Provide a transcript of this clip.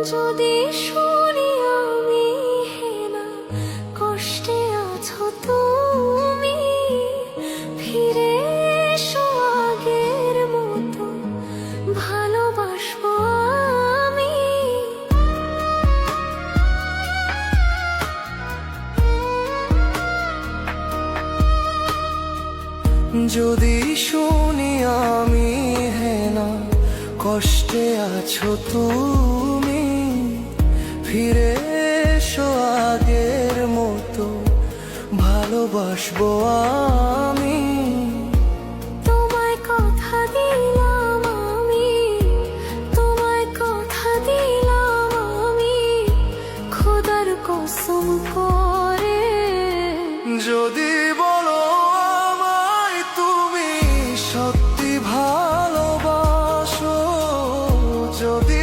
যদি শুনি আমি হেনা কষ্টে আছো তুমি, ফিরে এসো আগের মতো ভালোবাসবো আমি। যদি শুনি আমি হেনা কষ্টে আছো তুমি, ফিরে এসো আগের মতো ভালোবাসবো আমি। তোমায় কথা দিলাম আমি, তোমায় কথা দিলাম আমি, খোদার কসম করে। যদি বলো আমায় তুমি সত্যি ভালোবাসো, যদি